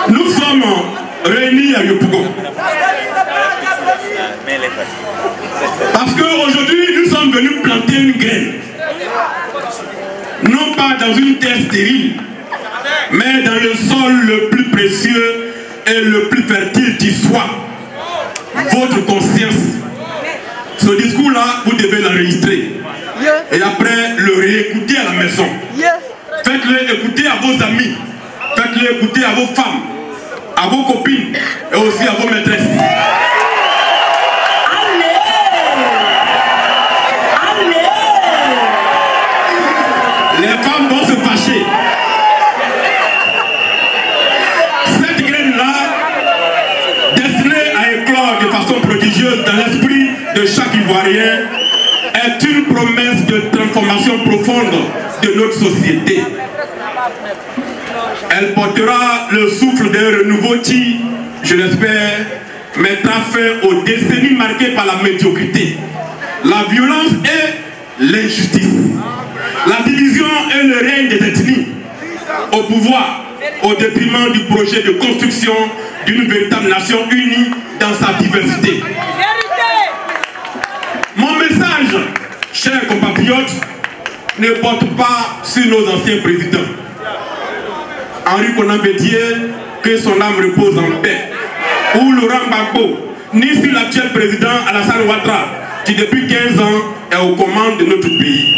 Nous sommes réunis à Yopougon. Parce qu'aujourd'hui, nous sommes venus planter une graine. Non pas dans une terre stérile, mais dans le sol le plus précieux et le plus fertile qui soit. Votre conscience. Ce discours-là, vous devez l'enregistrer. Et après, le réécouter à la maison. Faites-le écouter à vos amis. Faites-le écouter à vos femmes, à vos copines et aussi à vos maîtresses. Les femmes vont se fâcher. Cette graine-là, destinée à éclore de façon prodigieuse dans l'esprit de chaque Ivoirien, est une promesse de transformation profonde de notre société. Elle portera le souffle d'un renouveau qui, je l'espère, mettra fin aux décennies marquées par la médiocrité, la violence et l'injustice, la division et le règne des ethnies, au pouvoir, au détriment du projet de construction d'une véritable nation unie dans sa diversité. Mon message, chers compatriotes, ne porte pas sur nos anciens présidents. Henri Konan Bédié, que son âme repose en paix, ou Laurent Gbagbo, ni sur l'actuel président Alassane Ouattara, qui depuis 15 ans est aux commandes de notre pays.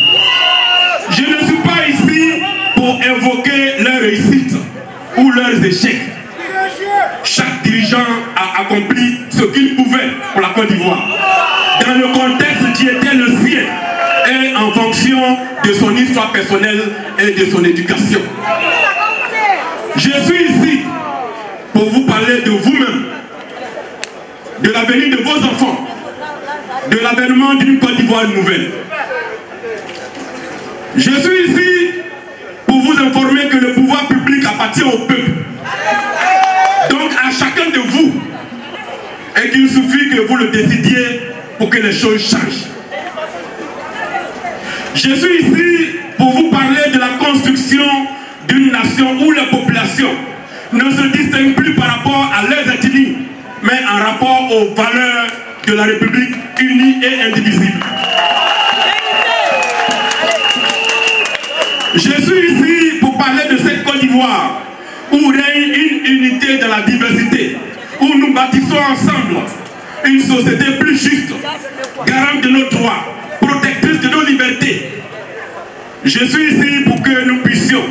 Je ne suis pas ici pour invoquer leurs réussites ou leurs échecs. Chaque dirigeant a accompli ce qu'il pouvait pour la Côte d'Ivoire, dans le contexte qui était le sien et en fonction de son histoire personnelle et de son éducation. Je suis ici pour vous parler de vous-même, de l'avenir de vos enfants, de l'avènement d'une Côte d'Ivoire nouvelle. Je suis ici pour vous informer que le pouvoir public appartient au peuple. Donc à chacun de vous, et qu'il suffit que vous le décidiez pour que les choses changent. Je suis ici pour vous parler de la construction d'une nation où la population ne se distingue plus par rapport à leurs ethnies, mais en rapport aux valeurs de la République unie et indivisible. Je suis ici pour parler de cette Côte d'Ivoire où règne une unité dans la diversité, où nous bâtissons ensemble une société plus juste, garante de nos droits, protectrice de nos libertés. Je suis ici pour que nous puissions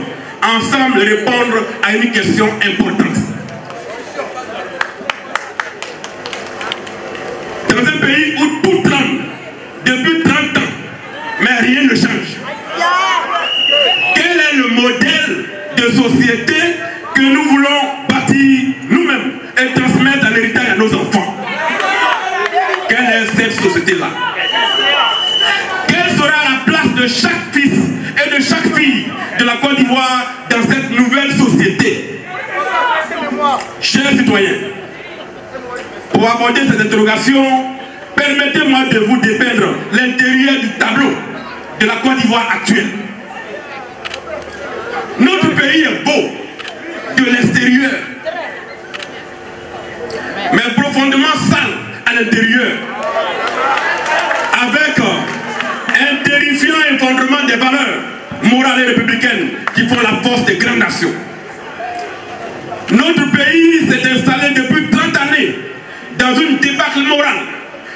ensemble répondre à une question importante. Dans un pays où tout tremble depuis 30 ans, mais rien ne change. Quel est le modèle de société que nous voulons bâtir nous-mêmes et transmettre en héritage à nos enfants? Quelle est cette société-là? Quelle sera la place de chaque fils et de chaque fille de la Côte d'Ivoire dans cette nouvelle société? Chers citoyens, pour aborder cette interrogation, permettez-moi de vous dépeindre l'intérieur du tableau de la Côte d'Ivoire actuelle. Notre pays est beau de l'extérieur, mais profondément sale à l'intérieur, avec un terrifiant effondrement des valeurs morales et républicaines qui font la force des grandes nations. Notre pays s'est installé depuis 30 années dans une débâcle morale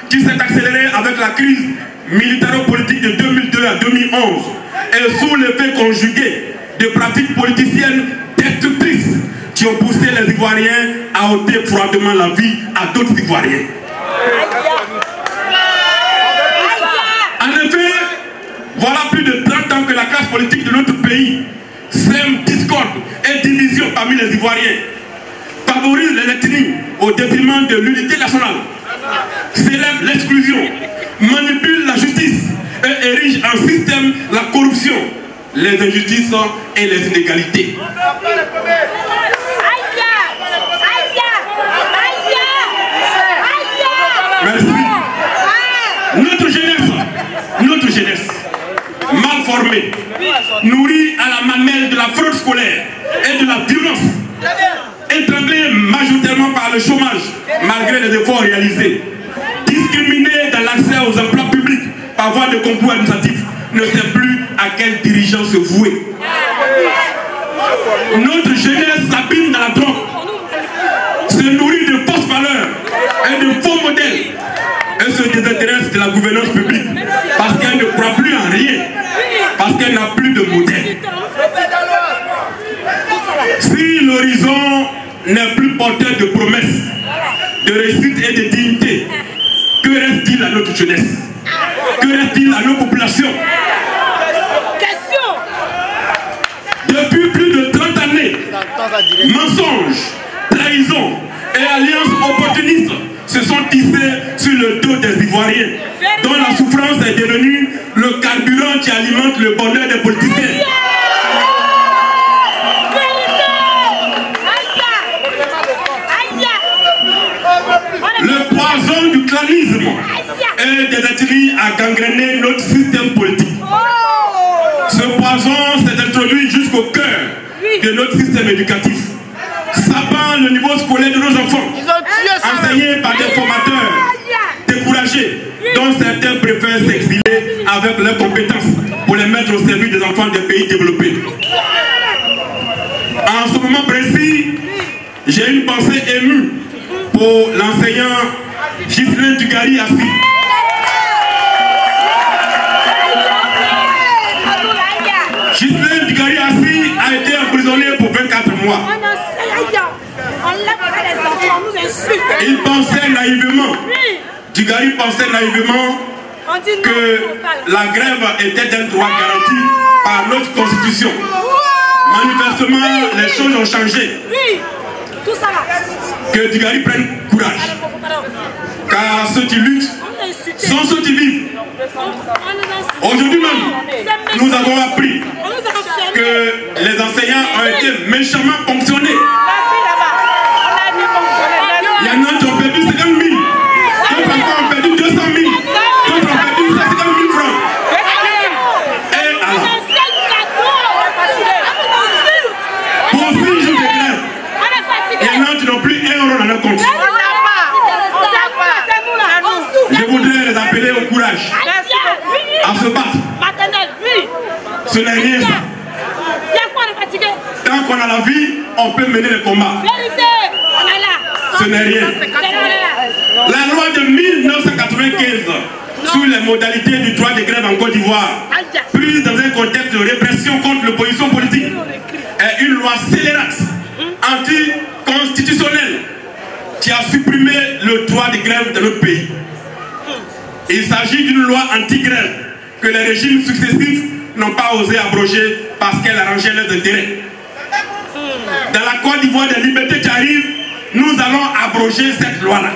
qui s'est accélérée avec la crise militaro-politique de 2002 à 2011 et sous l'effet conjugué de pratiques politiciennes destructrices qui ont poussé les Ivoiriens à ôter froidement la vie à d'autres Ivoiriens. En effet, voilà plus de 30 ans que la classe politique de notre pays sème discorde et division parmi les Ivoiriens, favorise les ethnies au détriment de l'unité nationale, célèbre l'exclusion, manipule la justice et érige en système la corruption, les injustices et les inégalités. Merci. Notre jeunesse, mal formée, nourrie à la mamelle de la fraude scolaire et de la violence, étranglée par le chômage, malgré les efforts réalisés. Discriminés dans l'accès aux emplois publics par voie de concours administratif, ne sait plus à quel dirigeant se vouer. Notre jeunesse s'abîme dans la drogue, se nourrit de fausses valeurs et de faux modèles et se désintéresse de la gouvernance publique parce qu'elle ne croit plus en rien, parce qu'elle n'a plus de modèle. Si l'horizon n'est plus porteur de promesses, de réussite et de dignité, que reste-t-il à notre jeunesse? Que reste-t-il à nos populations? Depuis plus de 30 années, mensonges, trahisons et alliances opportunistes se sont tissés sur le dos des Ivoiriens, dont la souffrance est devenue le carburant qui alimente le bonheur des politiciens. Le poison du clanisme et des ethnies a gangréné notre système politique. Ce poison s'est introduit jusqu'au cœur de notre système éducatif, sapant le niveau scolaire de nos enfants, enseignés par des formateurs découragés, dont certains préfèrent s'exiler avec leurs compétences pour les mettre au service des enfants des pays développés. En ce moment précis, j'ai une pensée émue pour l'enseignant Ghislain Dugari Assi. Ghislain Dugari Assi a été emprisonné pour 24 mois. Il pensait naïvement, Dugari pensait naïvement que la grève était un droit garanti par notre constitution. Manifestement, les choses ont changé. Que Dugari prenne courage. Car ceux qui luttent sont ceux qui vivent. Aujourd'hui même, nous avons appris que les enseignants ont été méchamment ponctionnés. Il y en a qui ont perdu 50 000, d'autres encore ont perdu 200 000, d'autres ont perdu 50 000 francs. Et alors, pour 6 jours de grève, il y en a qui n'ont plus 1 euro dans leur compte. Je voudrais les appeler au courage, à se battre. Ce n'est rien ça. Tant qu'on a la vie, on peut mener les combats. Ce n'est rien. La loi de 1995 sur les modalités du droit de grève en Côte d'Ivoire, prise dans un contexte de répression contre l'opposition politique, est une loi scélérate, anticonstitutionnelle, qui a supprimé le droit de grève de notre pays. Il s'agit d'une loi anti-grève que les régimes successifs n'ont pas osé abroger parce qu'elle arrangeait leurs intérêts. Dans la Côte d'Ivoire des libertés qui arrivent, nous allons abroger cette loi-là.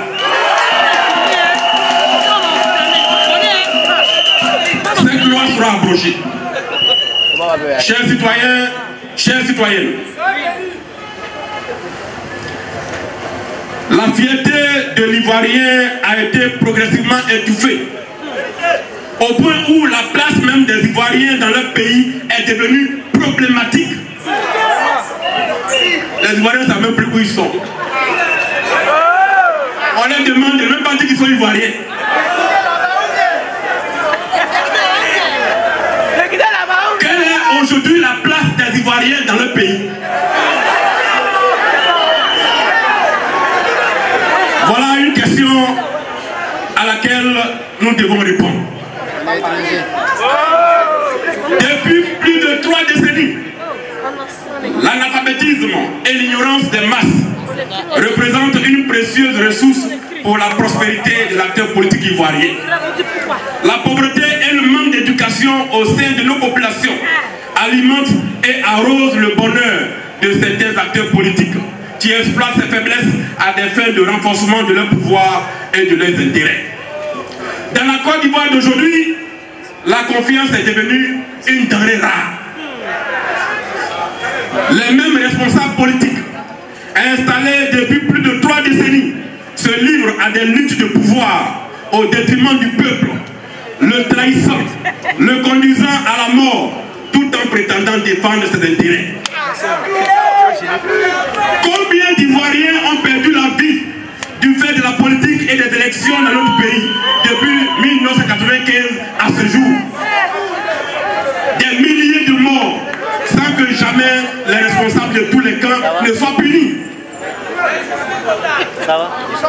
Cette loi sera abrogée. Chers citoyens, chères citoyennes, la fierté de l'Ivoirien a été progressivement étouffée, au point où la place même des Ivoiriens dans leur pays est devenue problématique. Les Ivoiriens ne savent même plus où ils sont. On leur demande de ne même pas dire qu'ils sont Ivoiriens. Quelle est aujourd'hui la place des Ivoiriens dans leur pays? Voilà une question à laquelle nous devons répondre. Depuis plus de 3 décennies, l'analphabétisme et l'ignorance des masses représentent une précieuse ressource pour la prospérité de l'acteur politique ivoirien. La pauvreté et le manque d'éducation au sein de nos populations alimentent et arrosent le bonheur de certains acteurs politiques qui exploitent ces faiblesses à des fins de renforcement de leur pouvoir et de leurs intérêts. Dans la Côte d'Ivoire d'aujourd'hui, la confiance est devenue une denrée rare. Les mêmes responsables politiques, installés depuis plus de 3 décennies, se livrent à des luttes de pouvoir au détriment du peuple, le trahissant, le conduisant à la mort, tout en prétendant défendre ses intérêts. Combien d'Ivoiriens ont perdu la vie dans notre pays depuis 1995 à ce jour. Des milliers de morts sans que jamais les responsables de tous les camps ne soient punis.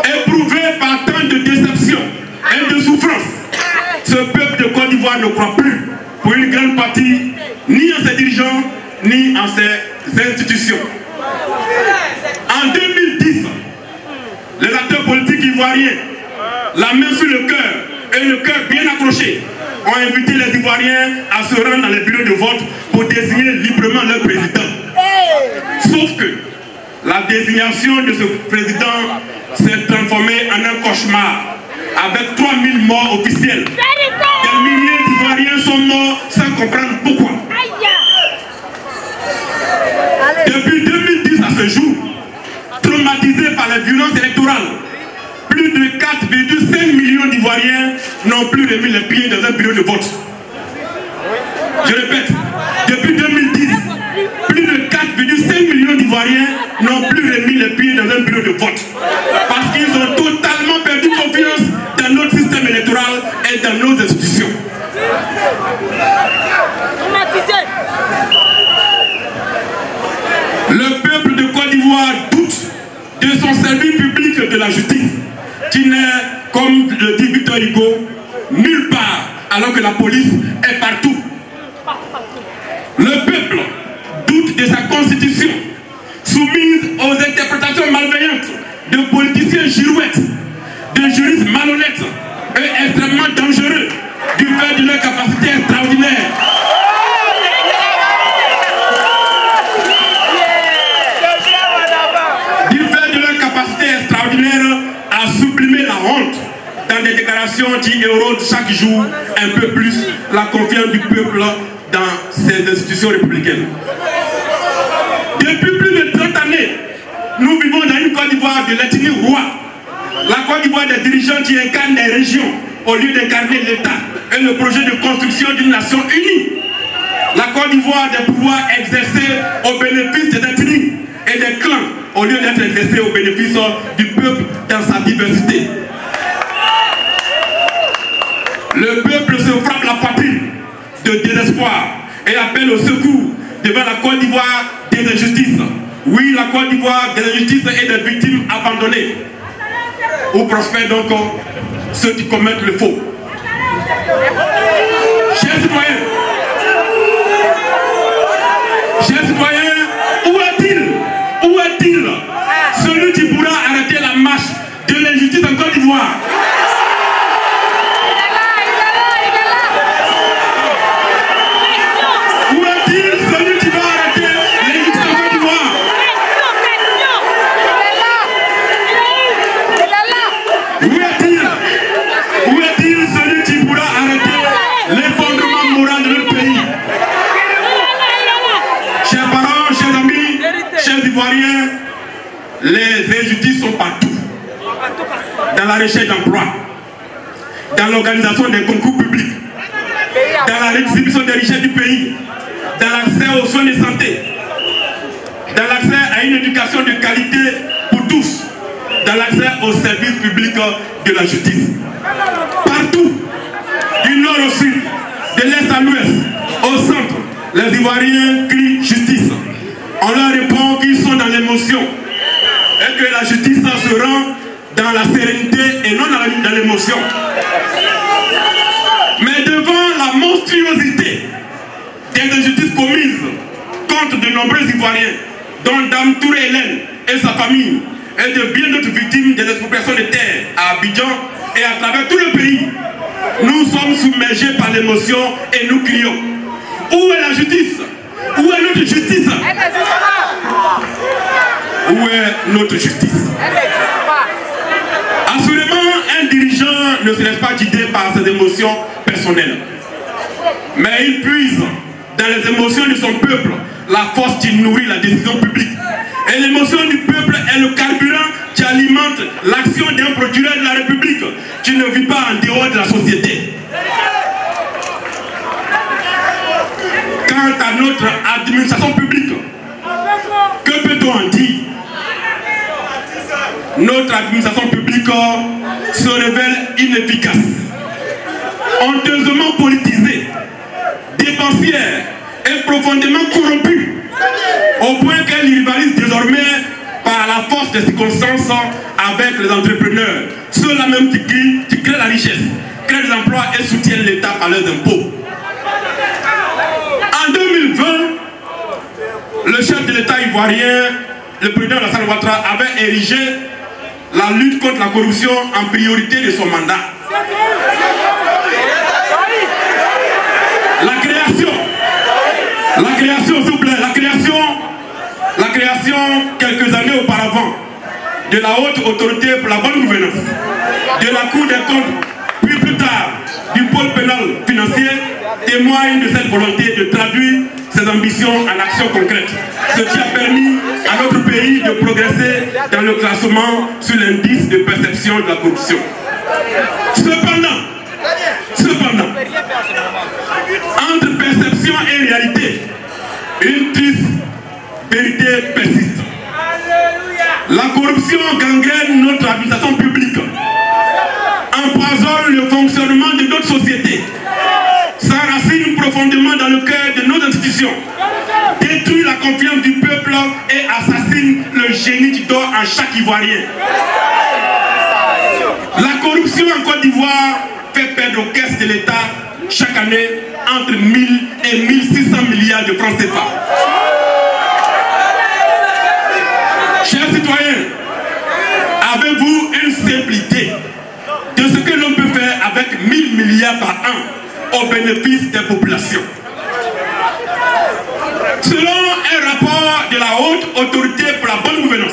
Éprouvé par tant de déceptions et de souffrances, ce peuple de Côte d'Ivoire ne croit plus pour une grande partie ni en ses dirigeants ni en ses institutions. En 2010, les acteurs politiques ivoiriens, la main sur le cœur et le cœur bien accroché, ont invité les Ivoiriens à se rendre dans les bureaux de vote pour désigner librement leur président. Sauf que la désignation de ce président s'est transformée en un cauchemar, avec 3000 morts officiels. Des milliers d'Ivoiriens sont morts sans comprendre pourquoi. Depuis 2010 à ce jour, traumatisés par la violence électorale, plus de 4,5 millions d'Ivoiriens n'ont plus remis les pieds dans un bureau de vote. Je répète, depuis 2010, plus de 4,5 millions d'Ivoiriens n'ont plus remis les pieds dans un bureau de vote. Parce qu'ils ont totalement perdu confiance dans notre système électoral et dans nos institutions. Le peuple de Côte d'Ivoire doute de son service public de la justice, qui n'est, comme le dit Victor Hugo, nulle part, alors que la police est partout. Le peuple doute de sa constitution, soumise aux interprétations malveillantes de politiciens girouettes, de juristes malhonnêtes et extrêmement dangereux, du fait de leur capacité extraordinaire. À sublimer la honte dans des déclarations qui érodent chaque jour un peu plus la confiance du peuple dans ces institutions républicaines. Depuis plus de 30 années, nous vivons dans une Côte d'Ivoire de l'ethnie roi. La Côte d'Ivoire des dirigeants qui incarnent les régions au lieu d'incarner l'État et le projet de construction d'une nation unie. La Côte d'Ivoire des pouvoirs exercés au bénéfice des ethnies et des clans au lieu d'être exercé au bénéfice du peuple dans sa diversité. Le peuple se frappe la poitrine de désespoir et appelle au secours devant la Côte d'Ivoire des injustices. Oui, la Côte d'Ivoire des injustices et des victimes abandonnées. Où prospèrent donc ceux qui commettent le faux. Chers citoyens, où est-il? Où est-il celui qui pourra arrêter la marche de l'injustice en Côte d'Ivoire? Où est-il celui qui va arrêter l'injustice en Côte d'Ivoire? Où est-il celui qui pourra arrêter l'effondrement moral de notre pays? Chers parents, chers amis, chers Ivoiriens, les injustices sont partout. Dans la recherche d'emploi, dans l'organisation des concours publics, dans la redistribution des richesses du pays, dans l'accès aux soins de santé, dans l'accès à une éducation de qualité pour tous, dans l'accès aux services publics de la justice. Partout, du nord au sud, de l'est à l'ouest, au centre, les Ivoiriens crient justice. On leur répond qu'ils sont dans l'émotion et que la justice se rend dans la sérénité et non dans l'émotion. Mais devant la monstruosité des injustices commises contre de nombreux Ivoiriens, dont Dame Touré Hélène et sa famille, et de bien d'autres victimes des expropriations de terres à Abidjan et à travers tout le pays, nous sommes submergés par l'émotion et nous crions. Où est la justice? Où est notre justice? Où est notre justice? Assurément, un dirigeant ne se laisse pas guider par ses émotions personnelles. Mais il puise dans les émotions de son peuple la force qui nourrit la décision publique. Et l'émotion du peuple est le carburant qui alimente l'action d'un procureur de la République qui ne vit pas en dehors de la société. Quant à notre administration publique, que peut-on en dire? Notre administration publique se révèle inefficace, honteusement politisée, dépensière et profondément corrompue, au point qu'elle rivalise désormais par la force des circonstances avec les entrepreneurs, ceux-là même qui créent la richesse, créent des emplois et soutiennent l'État par leurs impôts. En 2020, le chef de l'État ivoirien, le président Alassane Ouattara, avait érigé la lutte contre la corruption en priorité de son mandat. La création, s'il vous plaît, la création quelques années auparavant de la haute autorité pour la bonne gouvernance, de la Cour des comptes, puis plus tard du pôle pénal financier, témoigne de cette volonté de traduire ses ambitions en actions concrètes, ce qui a permis à notre pays de progresser dans le classement sur l'indice de perception de la corruption. Cependant, entre perception et réalité, une triste vérité persiste. La corruption gangrène notre administration publique, empoisonne le fonctionnement de notre société, s'enracine profondément dans le cœur de nos institutions, détruit la confiance du peuple et assassine le génie qui dort en chaque Ivoirien. La corruption en Côte d'Ivoire fait perdre aux caisses de l'État chaque année entre 1000 et 1600 milliards de francs CFA. Chers citoyens, avez-vous une simple idée de ce que l'on peut faire avec 1000 milliards par an au bénéfice des populations? Selon un rapport de la haute autorité pour la bonne gouvernance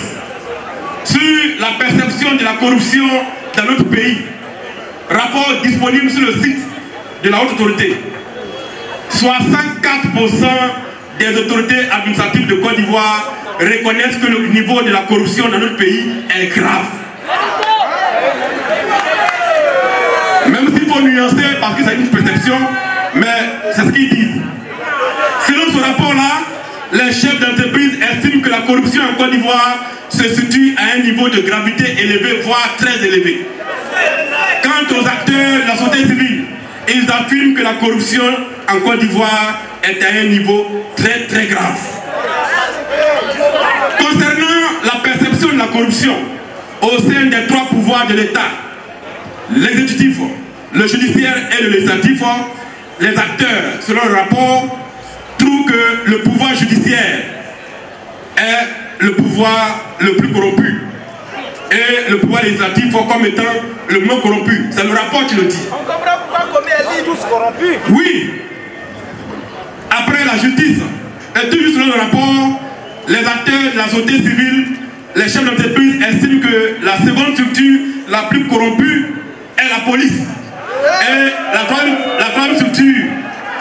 sur la perception de la corruption dans notre pays, rapport disponible sur le site de la haute autorité, 64% des autorités administratives de Côte d'Ivoire reconnaissent que le niveau de la corruption dans notre pays est grave. Même s'il faut nuancer parce que c'est une perception, mais c'est ce qu'ils disent. Selon ce rapport-là, les chefs d'entreprise estiment que la corruption en Côte d'Ivoire se situe à un niveau de gravité élevé, voire très élevé. Quant aux acteurs de la société civile, ils affirment que la corruption en Côte d'Ivoire est à un niveau très très grave. Concernant la perception de la corruption au sein des trois pouvoirs de l'État, l'exécutif, le judiciaire et le législatif, les acteurs, selon le rapport, trouvent que le pouvoir judiciaire est le pouvoir le plus corrompu et le pouvoir législatif comme étant le moins corrompu. C'est le rapport qui le dit. On comprend pourquoi combien elle dit tous corrompus. Oui. Après la justice, et toujours selon le rapport, les acteurs de la société civile, les chefs d'entreprise estiment que la seconde structure la plus corrompue est la police. Et la troisième structure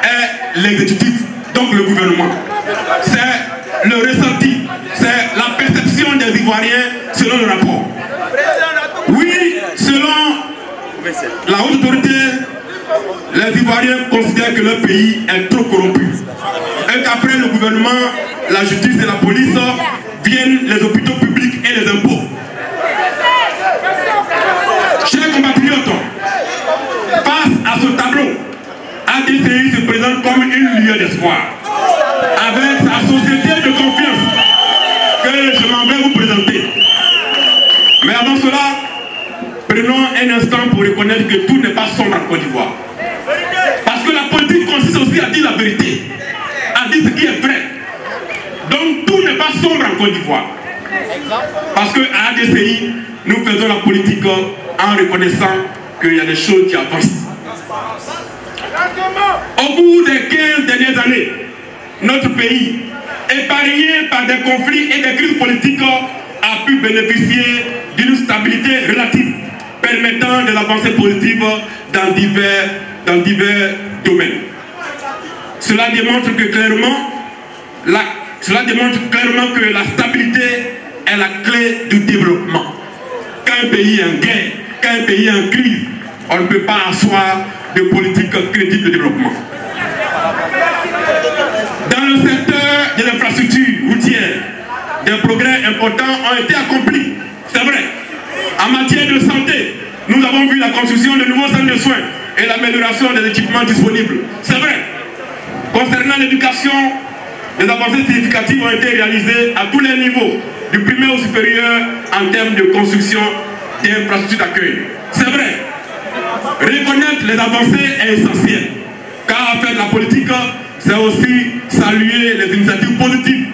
est l'exécutif, donc le gouvernement. C'est le ressenti, c'est la perception des Ivoiriens selon le rapport. Oui, selon la haute autorité, les Ivoiriens considèrent que leur pays est trop corrompu. Et qu'après le gouvernement, la justice et la police viennent les hôpitaux publics et les impôts. Chers compatriotes, face à ce tableau, ADCI se présente comme une lueur d'espoir. Avec sa société de confiance que je m'en vais vous présenter. Mais avant cela, prenons un instant pour reconnaître que tout n'est pas sombre en Côte d'Ivoire. Parce que la politique consiste aussi à dire la vérité, à dire ce qui est vrai. Donc tout n'est pas sombre en Côte d'Ivoire. Parce qu'à ADCI, nous faisons la politique en reconnaissant qu'il y a des choses qui avancent. Au bout des 15 dernières années, notre pays, épargné par des conflits et des crises politiques, a pu bénéficier d'une stabilité relative, permettant des avancées positives dans divers domaines. Cela démontre clairement que la stabilité est la clé du développement. Quand un pays est en guerre, quand un pays est en crise, on ne peut pas asseoir de politique crédible de développement. Dans le secteur de l'infrastructure routière, des progrès importants ont été accomplis, c'est vrai. En matière de santé, Nous avons vu la construction de nouveaux centres de soins et l'amélioration des équipements disponibles. C'est vrai. Concernant l'éducation, des avancées significatives ont été réalisées à tous les niveaux, du primaire au supérieur, en termes de construction d'infrastructures d'accueil. C'est vrai. Reconnaître les avancées est essentiel, car en fait la politique, c'est aussi saluer les initiatives positives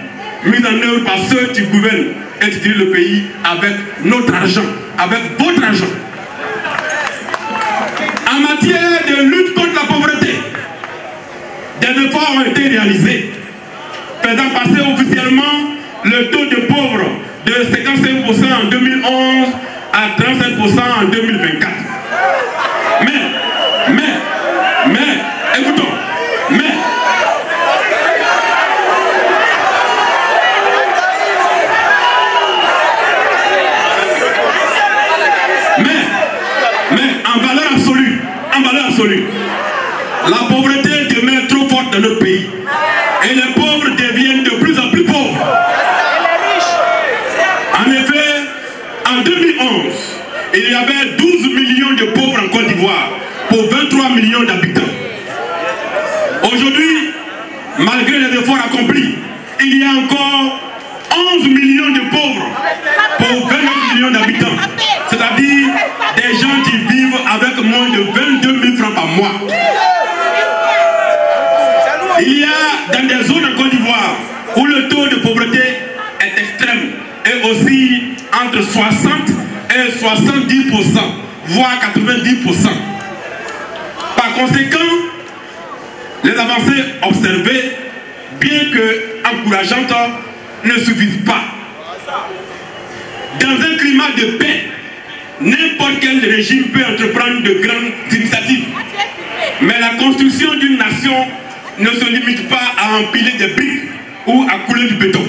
mises en œuvre par ceux qui gouvernent et qui dirigent le pays avec notre argent, avec votre argent. En matière de lutte contre la pauvreté, des efforts ont été réalisés, faisant passer officiellement le taux de pauvres de 55% en 2011 à 37% en 2024. Mais, écoutons, en valeur absolue, la pauvreté demeure trop forte dans notre pays et les pauvres deviennent de plus en plus pauvres. En effet, en 2011, il y avait 12 millions de pauvres en Côte d'Ivoire pour 23 millions d'habitants. Aujourd'hui, malgré les efforts accomplis, il y a encore 11 millions de pauvres pour 29 millions d'habitants. C'est-à-dire des gens qui vivent avec moins de 22 000 francs par mois. Il y a dans des zones en Côte d'Ivoire où le taux de pauvreté est extrême et aussi entre 60 et 70%, voire 90%. Par conséquent, les avancées observées, bien que encourageantes, ne suffisent pas. Dans un climat de paix, n'importe quel régime peut entreprendre de grandes initiatives. Mais la construction d'une nation ne se limite pas à empiler des briques ou à couler du béton.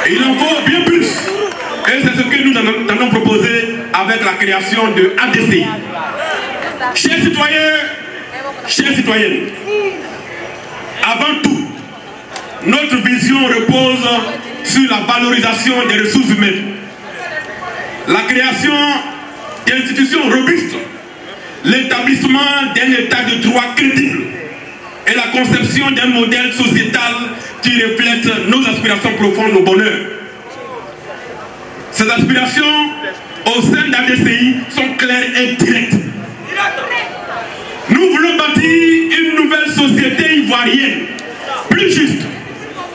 Il en faut bien plus. Et c'est ce que nous allons proposer avec la création de ADCI. Chers citoyens, chères citoyennes, avant tout, notre vision repose sur la valorisation des ressources humaines, la création d'institutions robustes, l'établissement d'un état de droit crédible et la conception d'un modèle sociétal qui reflète nos aspirations profondes au bonheur. Ces aspirations au sein d'ADCI sont claires et directes. Nous voulons bâtir une nouvelle société ivoirienne, plus juste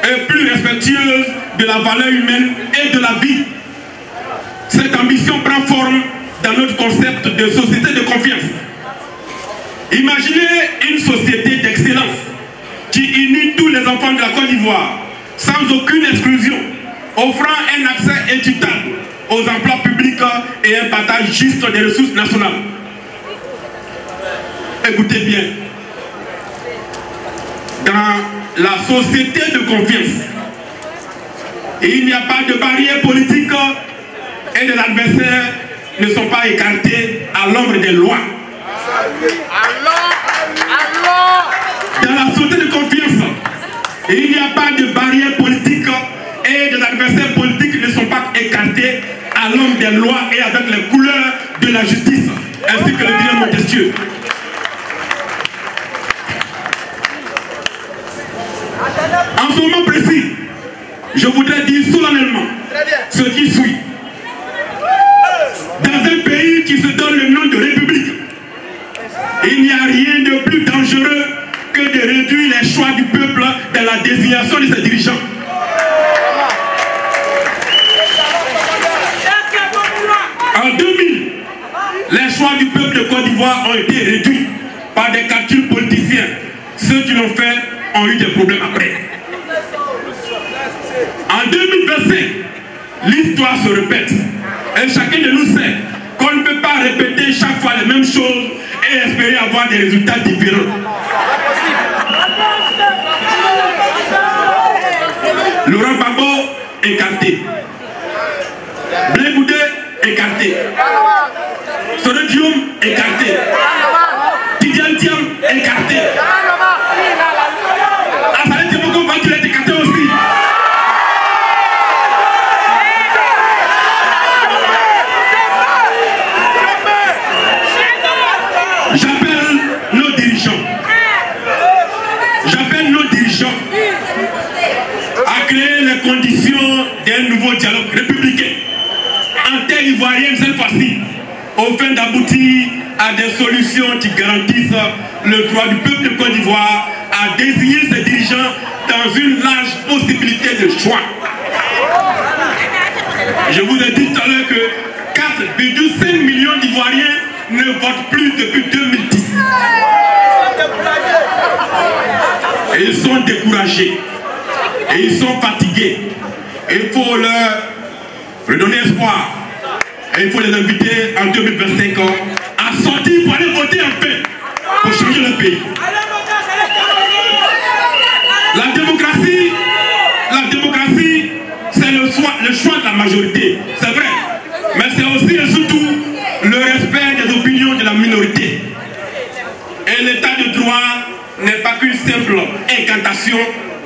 et plus respectueuse de la valeur humaine et de la vie. Cette ambition prend forme dans notre concept de société de confiance. Imaginez une société d'excellence qui unit tous les enfants de la Côte d'Ivoire sans aucune exclusion, offrant un accès équitable aux emplois publics et un partage juste des ressources nationales. Écoutez bien, dans la société de confiance, il n'y a pas de barrières politiques et les adversaires ne sont pas écartés à l'ombre des lois. Dans la société de confiance, il n'y a pas de barrières politiques et les adversaires politiques ne sont pas écartés à l'ombre des lois et avec les couleurs de la justice, ainsi que le dirait Montesquieu. En ce moment précis, je voudrais dire solennellement ce qui suit. Dans un pays qui se donne le nom de République, il n'y a rien de plus dangereux que de réduire les choix du peuple dans la désignation de ses dirigeants. En 2000, les choix du peuple de Côte d'Ivoire ont été réduits par des calculs politiciens. Ceux qui l'ont fait ont eu des problèmes après. En 2025, l'histoire se répète. Et chacun de nous sait qu'on ne peut pas répéter chaque fois les mêmes choses et espérer avoir des résultats différents. Laurent Gbagbo, écarté. Blé Goudé, écarté. Soro Dioum, écarté. Tidiane Thiam, écarté. Assalé Teboko Bantul est écarté aussi. créer les conditions d'un nouveau dialogue républicain en terre ivoirienne cette fois-ci, au fin d'aboutir à des solutions qui garantissent le droit du peuple de Côte d'Ivoire à désigner ses dirigeants dans une large possibilité de choix. Je vous ai dit tout à l'heure que 4,5 millions d'Ivoiriens ne votent plus depuis 2010. Et ils sont découragés. Et ils sont fatigués. Et il faut leur redonner espoir. Et il faut les inviter en 2025 à sortir pour aller voter en paix pour changer le pays. La démocratie, c'est le choix de la majorité. C'est vrai. Mais c'est aussi et surtout le respect des opinions de la minorité. Et l'état de droit n'est pas qu'une simple incantation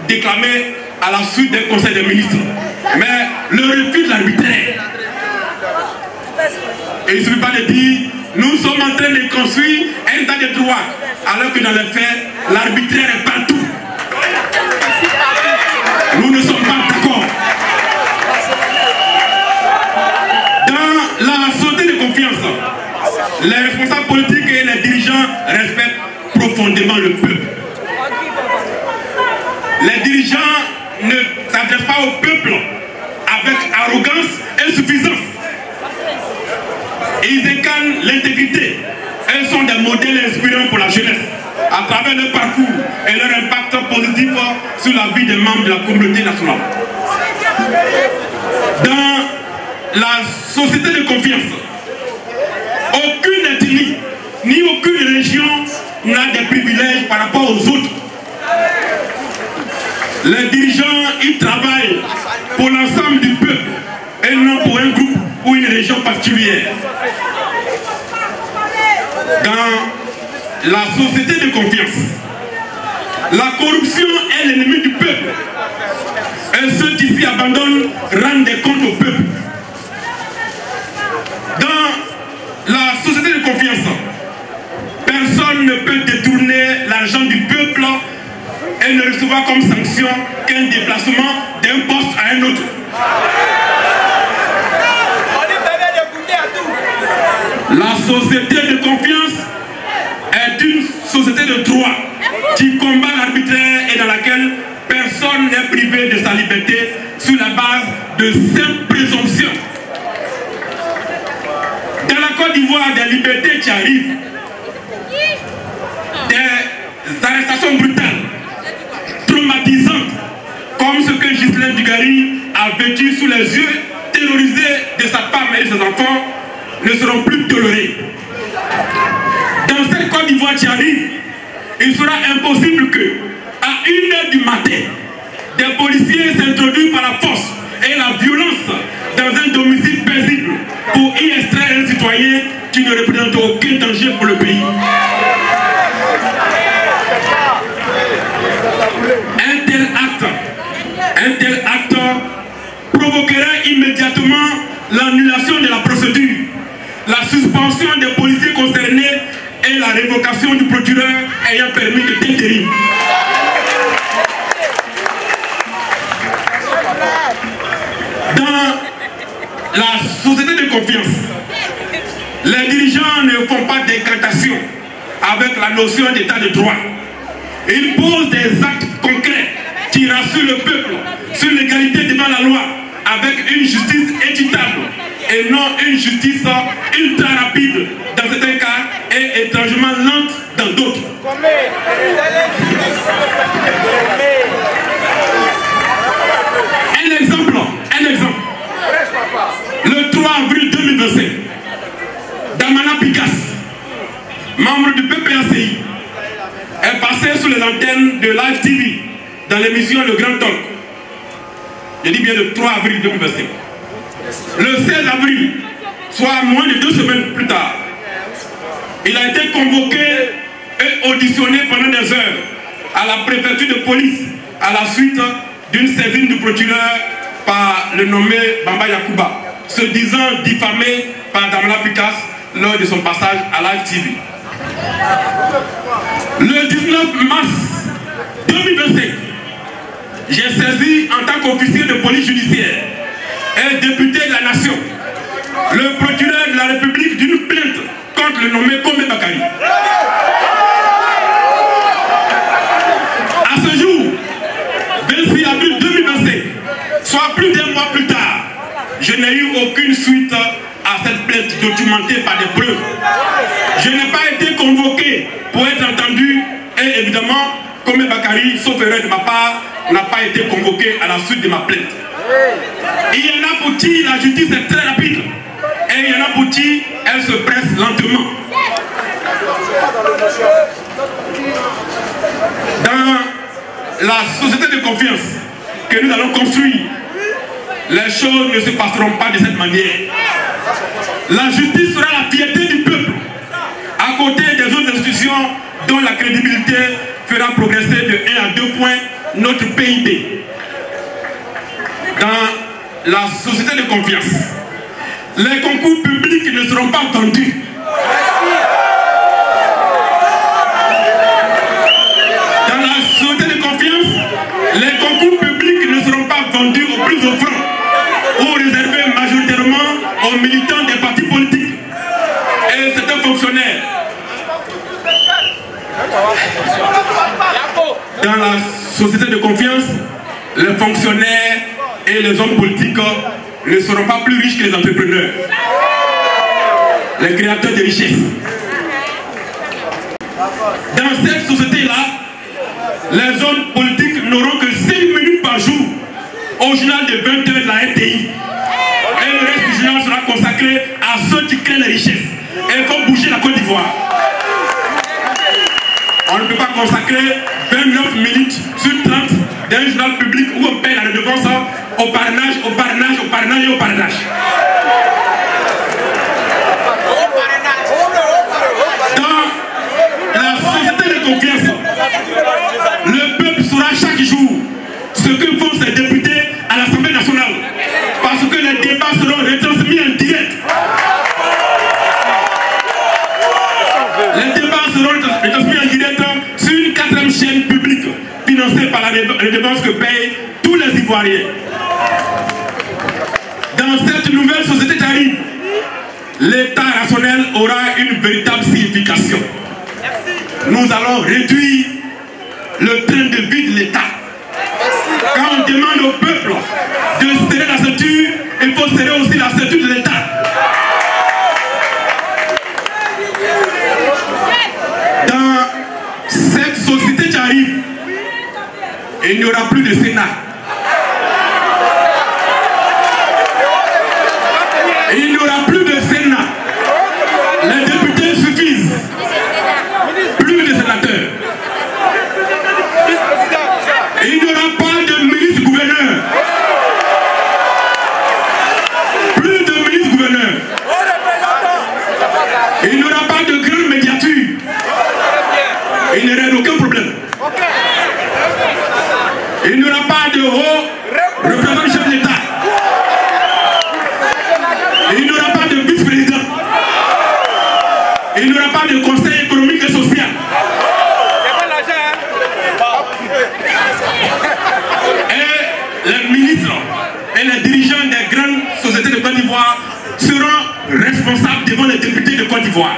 déclamée à la suite d'un conseil des ministres, mais le refus de l'arbitraire. Et il ne suffit pas de dire, nous sommes en train de construire un état de droit, alors que dans les faits, l'arbitraire est partout. Nous ne sommes pas d'accord. Dans la société de confiance, les responsables politiques et les dirigeants respectent profondément le peuple. Les dirigeants ne s'adressent pas au peuple avec arrogance et suffisance. Ils incarnent l'intégrité. Elles sont des modèles inspirants pour la jeunesse, à travers leur parcours et leur impact positif sur la vie des membres de la communauté nationale. Dans la société de confiance, aucune ethnie ni aucune région n'a des privilèges par rapport aux autres. Les dirigeants, ils travaillent pour l'ensemble du peuple et non pour un groupe ou une région particulière. Dans la société de confiance, la corruption est l'ennemi du peuple. Et ceux qui s'y abandonnent rendent des comptes au peuple. Dans la société de confiance, personne ne peut détourner l'argent du peuple et ne recevoir comme sanction qu'un déplacement d'un poste à un autre. La société de confiance est une société de droit qui combat l'arbitraire et dans laquelle personne n'est privé de sa liberté sur la base de simples présomptions. Dans la Côte d'Ivoire, des libertés qui arrivent, des arrestations brutales, traumatisantes, comme ce que Ghislaine Dugarry a vécu sous les yeux terrorisés de sa femme et de ses enfants, ne seront plus tolérés. Dans cette Côte d'Ivoire qui arrive, il sera impossible que, à 1h du matin, des policiers s'introduisent par la force et la violence dans un domicile paisible pour y extraire un citoyen qui ne représente aucun danger pour le pays. Un tel acte provoquerait immédiatement l'annulation de la procédure, la suspension des policiers concernés et la révocation du procureur ayant permis de déterrer. Dans la société de confiance, les dirigeants ne font pas d'incantation avec la notion d'état de droit. Ils posent des actes concrets qui rassurent le peuple sur l'égalité devant la loi avec une justice équitable et non une justice ultra rapide dans certains cas et étrangement lente dans d'autres. Un exemple. Le 3 avril 2025, Damana Picasse, membre du PPACI, est passé sur les antennes de Live TV dans l'émission Le Grand Talk. Je dis bien le 3 avril 2025. Le 16 avril, soit moins de 2 semaines plus tard, il a été convoqué et auditionné pendant des heures à la préfecture de police à la suite d'une saisine du procureur par le nommé Bamba Yakuba, se disant diffamé par Damana Picasse lors de son passage à Live TV. Le 19 mars 2025, j'ai saisi en tant qu'officier de police judiciaire et député de la nation le procureur de la République d'une plainte contre le nommé Komé Bakary. À ce jour, 26 avril 2025, soit plus d'un mois plus tard, je n'ai eu aucune suite à cette plainte documentée par des preuves. Je n'ai pas été convoqué pour être entendu et évidemment, Komé Bakary, sauf erreur de ma part, n'a pas été convoqué à la suite de ma plainte. Il y en a pour qui la justice est très rapide et il y en a pour qui elle se presse lentement. Dans la société de confiance que nous allons construire, les choses ne se passeront pas de cette manière. La justice sera la fierté du peuple, à côté des autres institutions dont la crédibilité fera progresser de 1 à 2 points notre PIB. Dans la société de confiance, les concours publics ne seront pas vendus. Dans la société de confiance, les concours publics ne seront pas vendus au plus offrant ou réservés majoritairement aux militants des partis politiques et certains fonctionnaires. Dans la société de confiance, les fonctionnaires et les hommes politiques ne seront pas plus riches que les entrepreneurs, les créateurs de richesses. Dans cette société-là, les hommes politiques n'auront que 5 minutes par jour au journal de 20 h de la RTI. Et le reste du journal sera consacré à ceux qui créent les richesses. Et il faut bouger la Côte d'Ivoire. On ne peut pas consacrer 29 minutes sur 30 d'un journal public où on paye la redevance au parrainage, au parrainage, au parrainage et au parrainage. Dans la société de confiance, le peuple saura chaque jour ce que font ses députés à l'Assemblée nationale. Parce que les débats seront retransmis en direct. Les débats seront retransmis en direct sur une 4e chaîne publique financée par la redevance que payent tous les Ivoiriens. Dans cette nouvelle société qui arrive, l'État rationnel aura une véritable signification. Nous allons réduire le train de vie de l'État. Quand on demande au peuple de serrer la ceinture, il faut serrer aussi la ceinture de l'État. Dans cette société qui arrive, il n'y aura plus de Sénat. Il n'y aura plus de Sénat. Les députés suffisent. Plus de sénateurs. Il n'y aura pas de ministre-gouverneur. Plus de ministre-gouverneur. Il n'y aura pas de grande médiature. Il n'y aura aucun problème. Il n'y aura pas de haut représentant du chef de l'État. Il n'y aura pas de vice-président. Il n'y aura pas de conseil économique et social. Et les ministres et les dirigeants des grandes sociétés de Côte d'Ivoire seront responsables devant les députés de Côte d'Ivoire.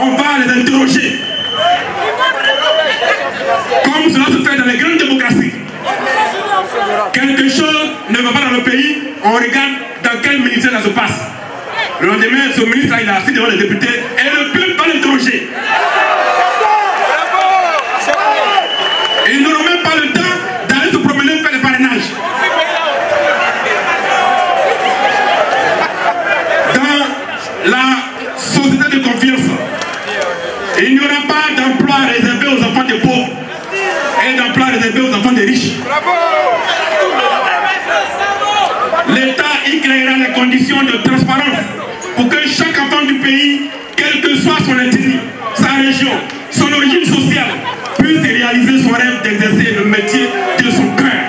On va les interroger. Comme cela se fait dans les grandes démocraties. Quelque chose ne va pas dans le pays, on regarde dans quel ministère ça se passe. Le lendemain, ce ministre-là, il est assis devant les députés et le peuple va l'interroger. Ils n'auront même pas le temps d'aller se promener faire les parrainages. Dans la société de confiance, il n'y aura pas d'emploi réservé aux enfants des pauvres et d'emploi réservé aux enfants des riches. L'État y créera les conditions de transparence pour que chaque enfant du pays, quelle que soit son ethnie, sa région, son origine sociale, puisse réaliser son rêve d'exercer le métier de son cœur.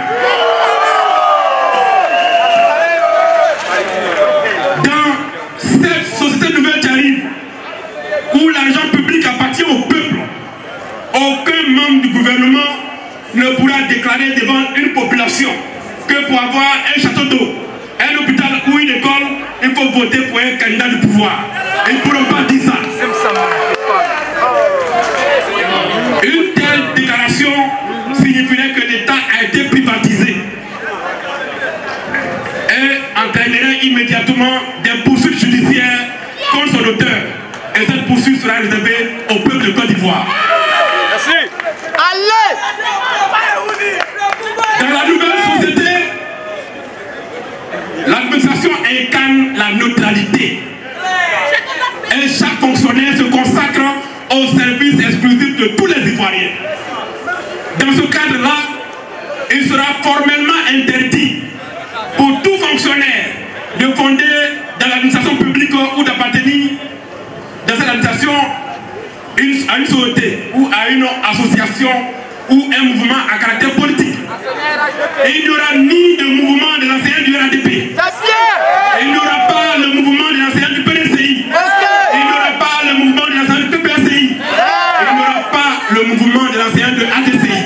Dans cette société nouvelle qui arrive, où l'argent public appartient au peuple, aucun membre du gouvernement ne pourra déclaré devant une population que pour avoir un château d'eau, un hôpital ou une école, il faut voter pour un candidat du pouvoir. Ils ne pourront pas dire ça. Une telle déclaration signifierait que l'État a été privatisé et entraînerait immédiatement des poursuites judiciaires contre son auteur. Et cette poursuite sera réservée au peuple de Côte d'Ivoire. Merci. Allez! Dans la nouvelle société, l'administration incarne la neutralité. Et chaque fonctionnaire se consacre au service exclusif de tous les Ivoiriens. Dans ce cadre-là, il sera formellement interdit pour tout fonctionnaire de fonder dans l'administration publique ou d'appartenir dans cette administration à une société ou à une association ou un mouvement à caractère politique. Et il n'y aura ni de mouvement de l'enseignant du RADP. Il n'y aura pas le mouvement de l'enseignant du PDCI. Il n'y aura pas le mouvement de l'enseignant du PPCI. Il n'y aura pas le mouvement de l'enseignant de ADCI.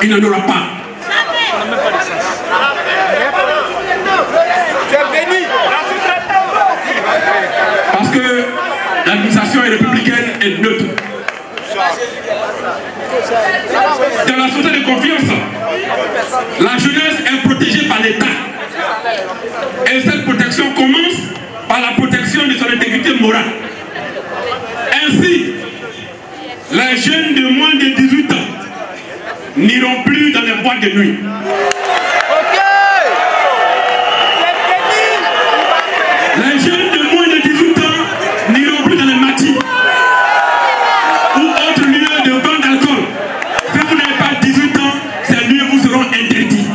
Il n'en aura pas. Parce que l'administration républicaine est neutre. Dans la société de confiance, la jeunesse est protégée par l'État. Et cette protection commence par la protection de son intégrité morale. Ainsi, les jeunes de moins de 18 ans n'iront plus dans les boîtes de nuit. Les jeunes de moins de 18 ans n'iront plus dans les matis ou autres lieux de vente d'alcool. Si vous n'avez pas 18 ans, ces lieux vous seront interdits.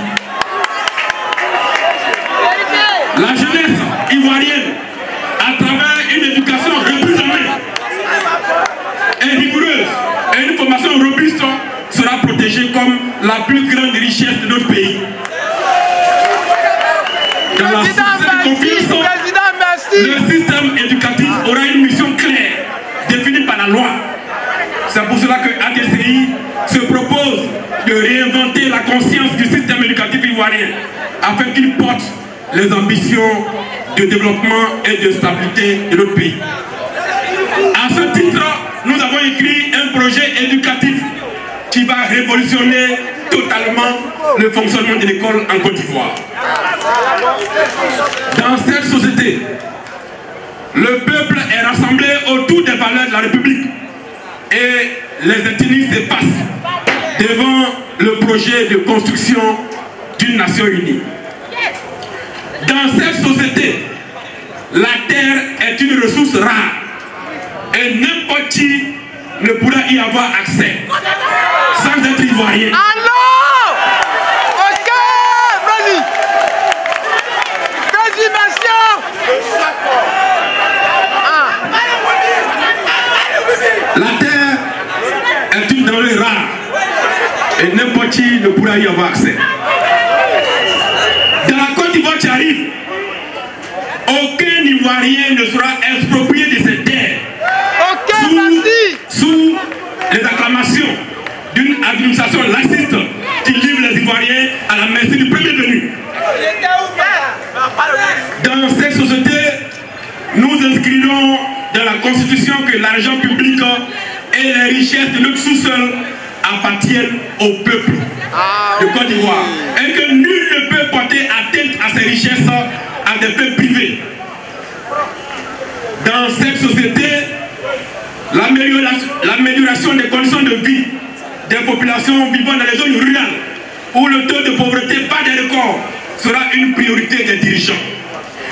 La jeunesse ivoirienne, à travers une éducation reprise en main et rigoureuse et une formation robuste, sera protégée comme la plus grande richesse de notre pays. Dans la société de confiance, le système éducatif aura une mission claire, définie par la loi. C'est pour cela que ADCI se propose de réinventer la conscience du système éducatif ivoirien afin qu'il porte les ambitions de développement et de stabilité de notre pays. À ce titre, nous avons écrit un projet éducatif qui va révolutionner totalement le fonctionnement de l'école en Côte d'Ivoire. Dans cette société, le peuple est rassemblé autour des valeurs de la République et les ethnies se passent devant le projet de construction d'une nation unie. Dans cette société, la terre est une ressource rare et n'importe qui ne pourra y avoir accès sans être ivoirien. Allô! Ok! Vas-y! Vas-y, monsieur! La terre est une denrée rare et n'importe qui ne pourra y avoir accès. Dans la Côte d'Ivoire qui arrive, aucun Ivoirien ne sera exproprié de ses terres sous les acclamations d'une administration laïciste qui livre les Ivoiriens à la merci du premier venu. Dans cette société, nous inscrirons dans la Constitution que l'argent public et les richesses de notre sous-sol appartiennent au peuple de Côte d'Ivoire et que nul ne peut porter atteinte à ces richesses à des fins privées. Dans cette société, l'amélioration des conditions de vie des populations vivant dans les zones rurales où le taux de pauvreté bat des records sera une priorité des dirigeants.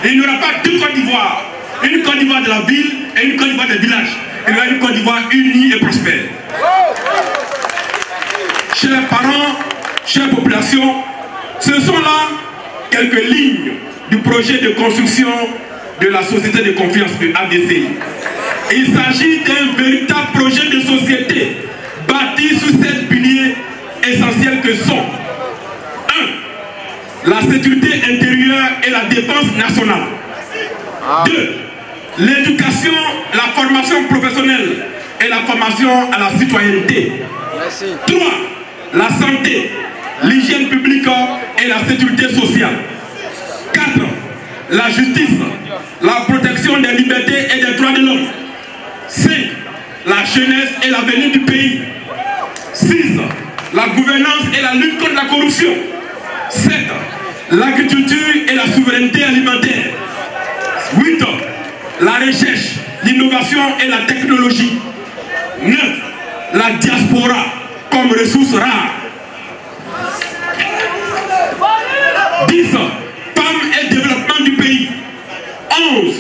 Il n'y aura pas deux Côte d'Ivoire, une Côte d'Ivoire de la ville et une Côte d'Ivoire des villages. Il y aura une Côte d'Ivoire unie et prospère. Chers parents, chères populations, ce sont là quelques lignes du projet de construction de la société de confiance de ADCI. Il s'agit d'un véritable projet de société bâti sur 7 piliers essentiels que sont 1. La sécurité intérieure et la défense nationale. 2. L'éducation, la formation professionnelle et la formation à la citoyenneté. Merci. 3. La santé, l'hygiène publique et la sécurité sociale. 4. La justice, la protection des libertés et des droits de l'homme. 5. La jeunesse et l'avenir du pays. 6. La gouvernance et la lutte contre la corruption. 7. L'agriculture et la souveraineté alimentaire. 8. La recherche, l'innovation et la technologie. 9. La diaspora comme ressource rare. 10. Femmes et développement du pays. 11.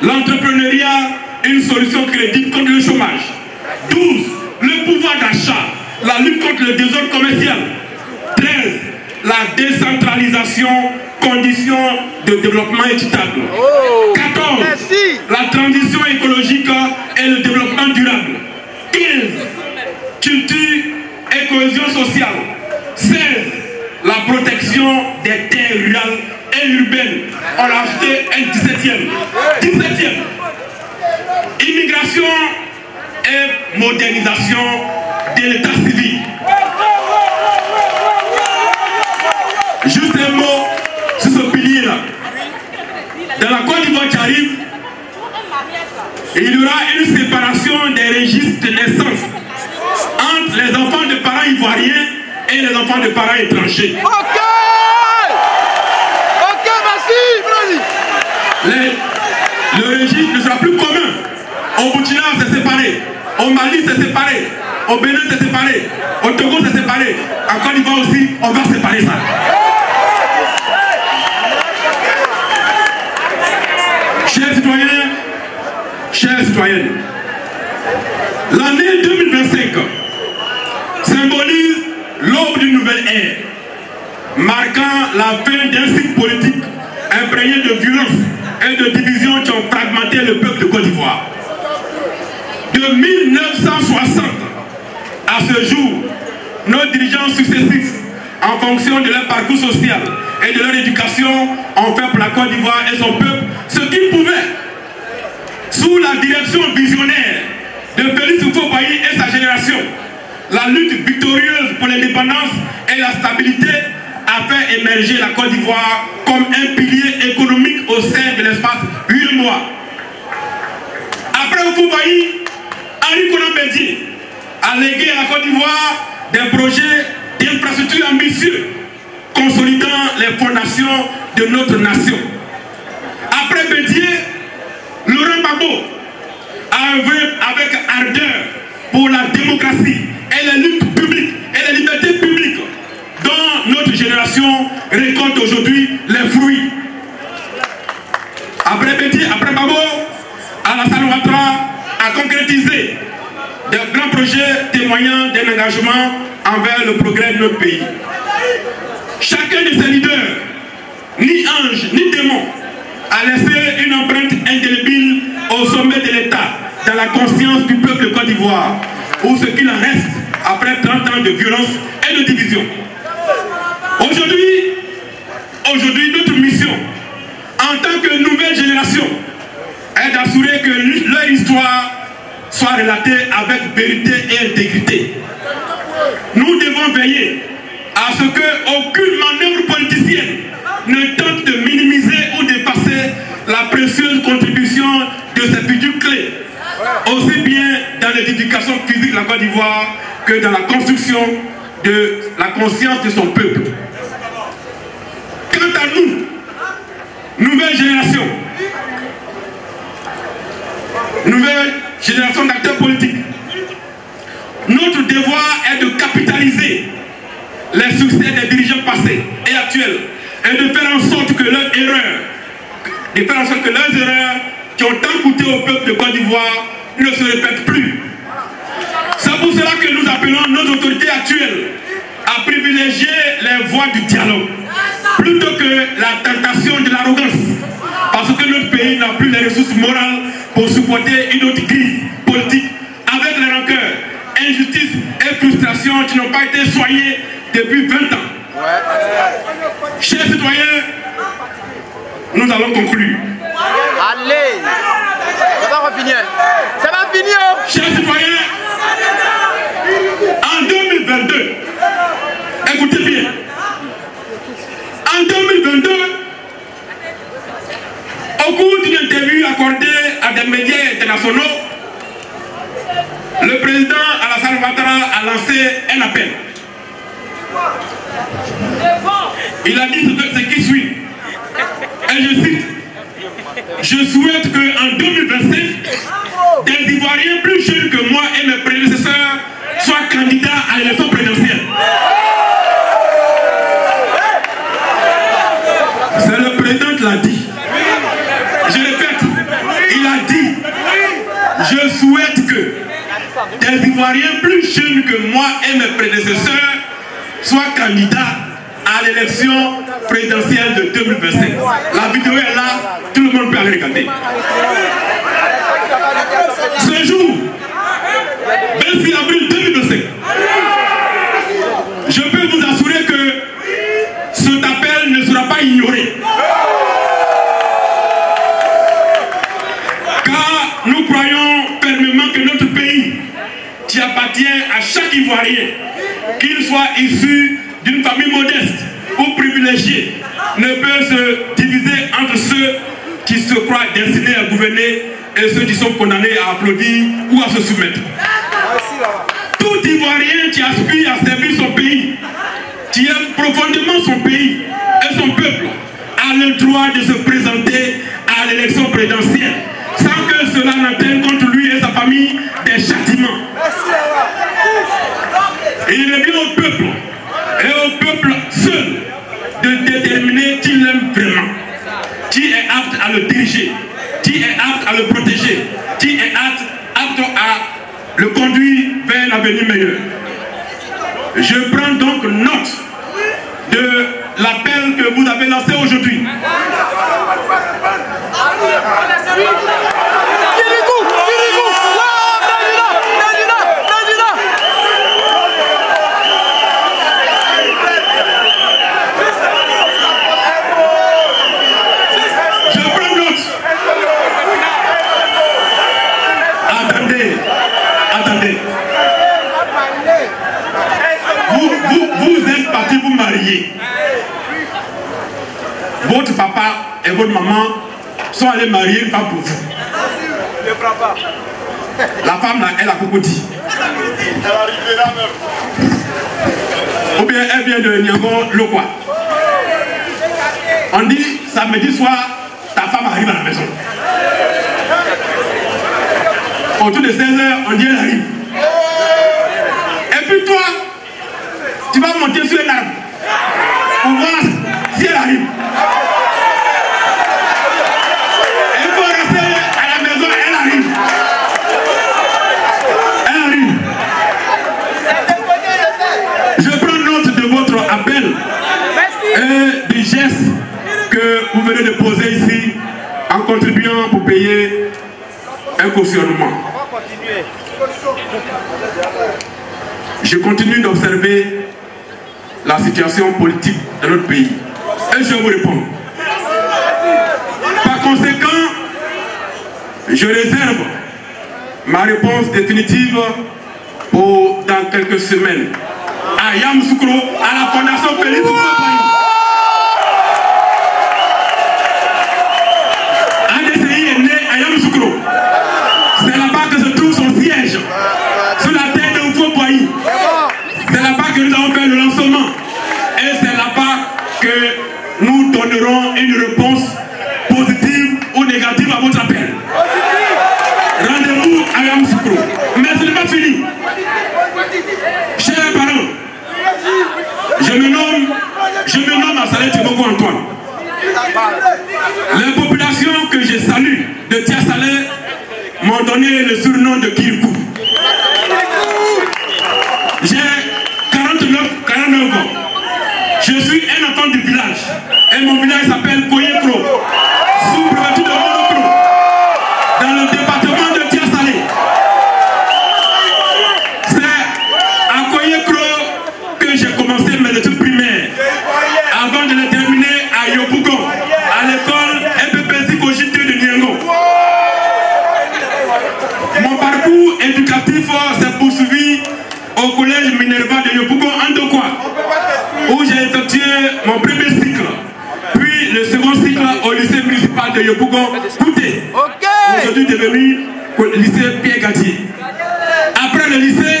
L'entrepreneuriat, une solution crédible contre le chômage. 12. Le pouvoir d'achat, la lutte contre le désordre commercial. 13. La décentralisation, conditions de développement équitable. 14. Merci. La transition écologique et le développement durable. 15. Culture et cohésion sociale. 16. La protection des terres rurales et urbaines. On a ajouté un 17e. 17e. Immigration et modernisation de l'état civil. Juste un mot sur ce pilier-là. Dans la Côte d'Ivoire qui arrive, il y aura une séparation des registres de naissance entre les enfants de parents ivoiriens et les enfants de parents étrangers. Ok! Ok, merci! Le registre ne sera plus commun. Au Burkina, c'est séparé. Au Mali, c'est séparé. Au Bénin, c'est séparé. Au Togo, c'est séparé. En Côte d'Ivoire aussi, on va séparer ça. Chers citoyens, chères citoyennes, l'année 2025 symbolise l'aube d'une nouvelle ère, marquant la fin d'un cycle politique imprégné de violence et de divisions qui ont fragmenté le peuple de Côte d'Ivoire. De 1960 à ce jour, nos dirigeants successifs, en fonction de leur parcours social et de leur éducation, ont fait pour la Côte d'Ivoire et son peuple ce qu'ils pouvaient. Sous la direction visionnaire de Félix Houphouët-Boigny et sa génération, la lutte victorieuse pour l'indépendance et la stabilité a fait émerger la Côte d'Ivoire comme un pilier économique au sein de l'espace 8 mois. Après Houphouët-Boigny, Henri Konan Bédié a légué à la Côte d'Ivoire des projets d'infrastructures ambitieux, consolidant les fondations de notre nation. Après Bédié, Laurent Gbagbo a œuvré avec ardeur pour la démocratie et les luttes publiques et les libertés publiques dont notre génération récolte aujourd'hui les fruits. Après Bédié, après Gbagbo, Alassane Ouattara a concrétisé des grands projets témoignant d'un engagement envers le progrès de notre pays. Chacun de ces leaders, ni ange ni démon, a laissé une empreinte indélébile au sommet de l'État, dans la conscience du peuple de Côte d'Ivoire, ou ce qu'il en reste après 30 ans de violence et de division. Aujourd'hui, notre mission, en tant que nouvelle génération, est d'assurer que leur histoire soit relatée avec vérité et intégrité. Nous devons veiller à ce qu'aucune manœuvre politicienne ne tente de minimiser ou d'effacer la précieuse contribution de ces figures clés, aussi bien dans l'édification physique de la Côte d'Ivoire que dans la construction de la conscience de son peuple. Quant à nous, nouvelle génération d'acteurs politiques, notre devoir est de capitaliser les succès des dirigeants passés et actuels et de faire en sorte que leurs erreurs qui ont tant coûté au peuple de Côte d'Ivoire ne se répètent plus. C'est pour cela que nous appelons nos autorités actuelles à privilégier les voies du dialogue plutôt que la tentation de l'arrogance, parce que notre pays n'a plus les ressources morales pour supporter une autre crise politique avec les rancœurs, injustices et frustrations qui n'ont pas été soignées depuis 20 ans. Chers citoyens, nous allons conclure. Allez! Ça va finir. Ça va finir! Chers citoyens, en 2020, nationaux, le président Alassane Ouattara a lancé un appel. Il a dit ce qui suit. Et je cite: je souhaite qu'en 2025, des Ivoiriens plus jeunes que moi et mes prédécesseurs soient candidats à l'élection présidentielle. C'est le président qui l'a dit. Je répète, il a dit: je souhaite que des Ivoiriens plus jeunes que moi et mes prédécesseurs soient candidats à l'élection présidentielle de 2025. La vidéo est là, tout le monde peut aller regarder. Ce jour, 26 avril 2025, je peux vous assurer que cet appel ne sera pas ignoré. Car nous croyons fermement que notre pays, qui appartient à chaque Ivoirien, qu'il soit issu d'une famille modeste ou privilégiée, ne peut se diviser entre ceux qui se croient destinés à gouverner et ceux qui sont condamnés à applaudir ou à se soumettre. Tout Ivoirien qui aspire à servir son pays, qui aime profondément son pays et son peuple, a le droit de se présenter à l'élection présidentielle sans que cela n'atteigne contre lui et sa famille des châtiments. Il est bien au peuple et au peuple seul de déterminer qui l'aime vraiment, qui est apte à le diriger, qui est apte à le protéger, qui est apte à le conduire vers l'avenir meilleur. Je prends donc note de l'appel que vous avez lancé aujourd'hui. Attendez. Vous êtes partis vous marier. Votre papa et votre maman sont allés marier une femme pour vous. La femme là, elle a beaucoup dit. Ou bien elle vient de Niangon, Lokwa. On dit, samedi soir, ta femme arrive à la maison. Autour de 16h, on dit elle arrive. Et puis toi, tu vas monter sur un arbre pour voir si elle arrive. Et il faut rester à la maison, elle arrive. Elle arrive. Je prends note de votre appel et du geste que vous venez de poser ici en contribuant pour payer un cautionnement. Je continue d'observer la situation politique de notre pays et je vous réponds. Par conséquent, je réserve ma réponse définitive pour dans quelques semaines à Yamoussoukro, à la Fondation Félix Houphouët-Boigny. ADCI est né à Yamoussoukro. C'est là-bas que se trouve son siège, sur la tête de Houphouët-Boigny. C'est là-bas que nous avons fait le lancement. Et c'est là-bas que nous donnerons une réponse positive ou négative à votre appel. Rendez-vous à Yamoussoukro. Mais ce n'est pas fini. Chers parents, je me nomme Assalé Tiboko Antoine. Les populations que je salue de Tia-Salé m'ont donné le surnom de Kirikou. J'ai 49 ans. Je suis un enfant du village. Et mon village s'appelle Koyekro, sous-préfecture de Monokro, dans le département de Tia-Salé. C'est à Koyekro que j'ai commencé mes études primaires, avant de les terminer à Yopougon, à l'école EPP Zikojité de Niangon. Mon parcours éducatif s'est poursuivi au collège Minerva de Yopougon en Dokwa, où j'ai effectué mon premier cycle, puis le second cycle au lycée municipal de Yopougon Kouté, aujourd'hui devenu lycée Pierre-Gatier. Après le lycée,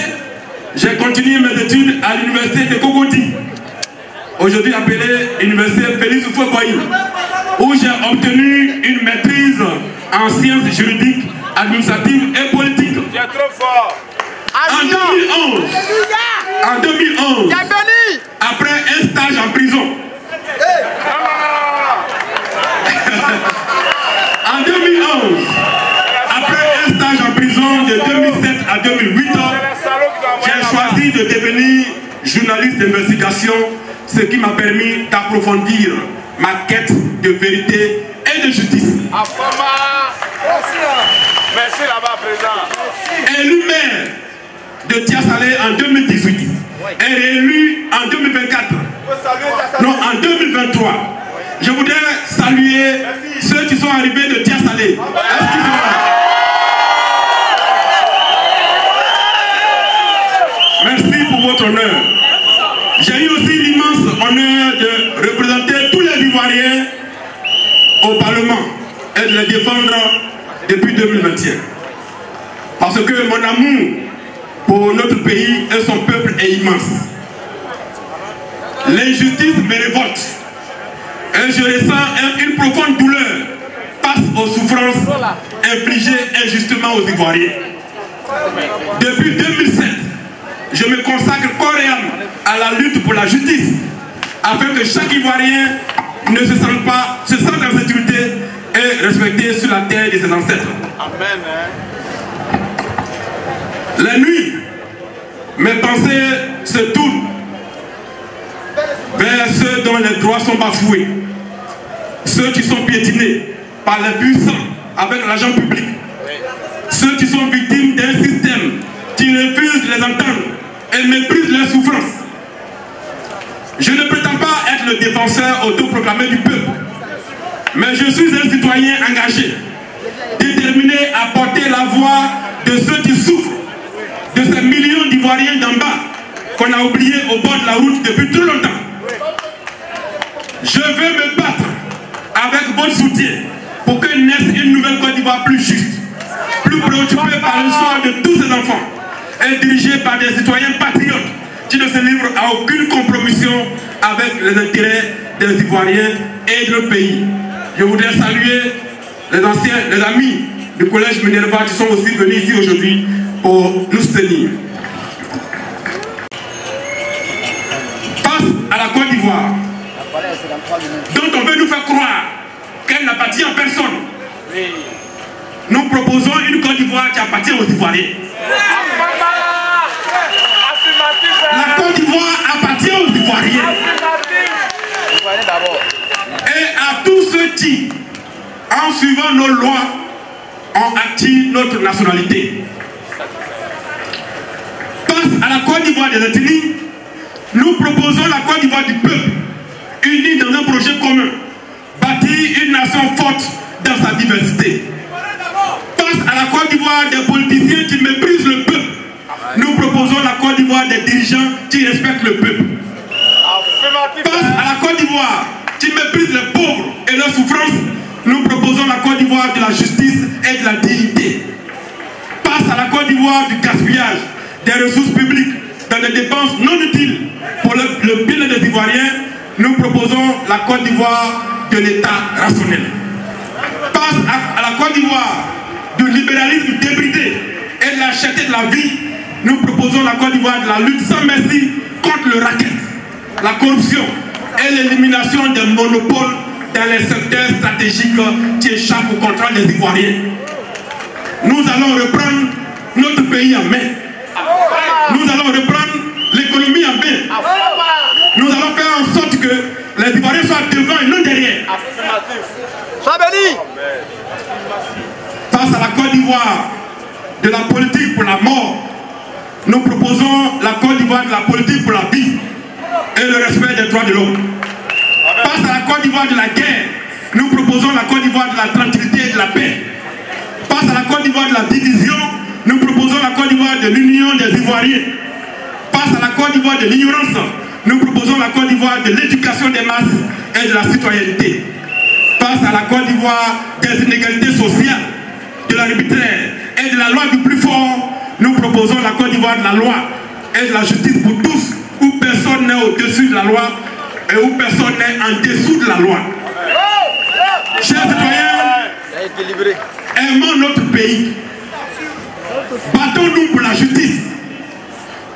j'ai continué mes études à l'université de Cocody, aujourd'hui appelée Université Félix Houphouët-Boigny, où j'ai obtenu une maîtrise en sciences juridiques, administratives et politiques. Tu es trop fort. En 2011, après un stage en prison, en 2011, après un stage en prison de 2007 à 2008, j'ai choisi de devenir journaliste d'investigation, ce qui m'a permis d'approfondir ma quête de vérité et de justice. Merci là-bas, président. Élu maire de Tia-Salé en 2018 et réélu en 2024. Non, en 2023. Je voudrais saluer ceux qui sont arrivés de Tia-Salé. Est-ce qu'ils sont là? Merci pour votre honneur. J'ai eu aussi l'immense honneur de représenter tous les Ivoiriens au Parlement et de les défendre depuis 2021. Parce que mon amour pour notre pays et son peuple est immense. L'injustice me révolte et je ressens une profonde douleur face aux souffrances infligées injustement aux Ivoiriens. Depuis 2007, je me consacre corps et âme à la lutte pour la justice, afin que chaque Ivoirien ne se sente en sécurité et respecté sur la terre de ses ancêtres. Amen. La nuit, mes pensées se tournent vers ceux dont les droits sont bafoués, ceux qui sont piétinés par les puissants avec l'argent public, ceux qui sont victimes d'un système qui refuse de les entendre et méprise leurs souffrances. Je ne prétends pas être le défenseur autoproclamé du peuple, mais je suis un citoyen engagé, déterminé à porter la voix de ceux qui souffrent, de ces millions d'Ivoiriens d'en bas qu'on a oubliés au bord de la route depuis trop longtemps. Je veux me battre avec votre soutien pour que naisse une nouvelle Côte d'Ivoire plus juste, plus préoccupée par le sort de tous ses enfants et dirigée par des citoyens patriotes qui ne se livrent à aucune compromission avec les intérêts des Ivoiriens et de notre pays. Je voudrais saluer les amis du collège Minerva qui sont aussi venus ici aujourd'hui pour nous soutenir. Face à la Côte d'Ivoire, dont on veut nous faire croire qu'elle n'appartient à personne, nous proposons une Côte d'Ivoire qui appartient aux Ivoiriens. La Côte d'Ivoire appartient aux Ivoiriens. Et à tous ceux qui, en suivant nos lois, ont acquis notre nationalité. Face à la Côte d'Ivoire des ethnies, nous proposons la Côte d'Ivoire du peuple, unie dans un projet commun, bâtir une nation forte dans sa diversité. Face à la Côte d'Ivoire des politiciens qui méprisent le peuple, nous proposons la Côte d'Ivoire des dirigeants qui respectent le peuple. Face à la Côte d'Ivoire qui méprise les pauvres et leurs souffrances, nous proposons la Côte d'Ivoire de la justice et de la dignité. Face à la Côte d'Ivoire du gaspillage des ressources publiques dans des dépenses non utiles pour le bien des Ivoiriens, nous proposons la Côte d'Ivoire de l'État rationnel. Face à la Côte d'Ivoire du libéralisme débridé et de la cherté de la vie, nous proposons la Côte d'Ivoire de la lutte sans merci contre le racket, la corruption et l'élimination des monopoles dans les secteurs stratégiques qui échappent au contrôle des Ivoiriens. Nous allons reprendre notre pays en main. Nous allons reprendre l'économie en main. Nous allons faire en sorte que les Ivoiriens soient devant et non derrière. Sois béni. Face à la Côte d'Ivoire de la politique pour la mort, nous proposons la Côte d'Ivoire de la politique pour la vie et le respect des droits de l'homme. Face à la Côte d'Ivoire de la guerre, nous proposons la Côte d'Ivoire de la tranquillité et de la paix. Face à la Côte d'Ivoire de la division, nous proposons la Côte d'Ivoire de l'union des Ivoiriens. Face à la Côte d'Ivoire de l'ignorance, nous proposons la Côte d'Ivoire de l'éducation des masses et de la citoyenneté. Face à la Côte d'Ivoire des inégalités sociales, de l'arbitraire et de la loi du plus fort, nous proposons la Côte d'Ivoire de la loi et de la justice pour tous, où personne n'est au-dessus de la loi et où personne n'est en dessous de la loi. Chers citoyens, aimons notre pays. Battons-nous pour la justice.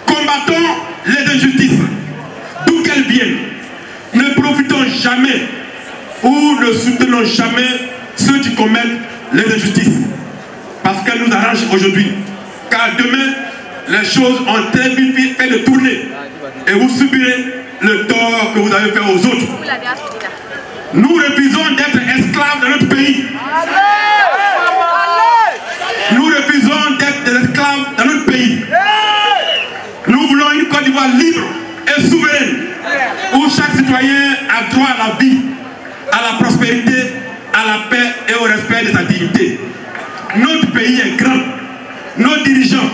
Combattons les injustices, d'où qu'elles viennent. Ne profitons jamais ou ne soutenons jamais ceux qui commettent les injustices. Parce qu'elles nous arrangent aujourd'hui. Car demain, les choses ont très vite fait de tourner. Et vous subirez le tort que vous avez fait aux autres. Nous refusons d'être esclaves de notre pays. Nous refusons d'être des esclaves dans notre pays. Nous voulons une Côte d'Ivoire libre et souveraine, où chaque citoyen a droit à la vie, à la prospérité, à la paix et au respect de sa dignité. Notre pays est grand. Nos dirigeants,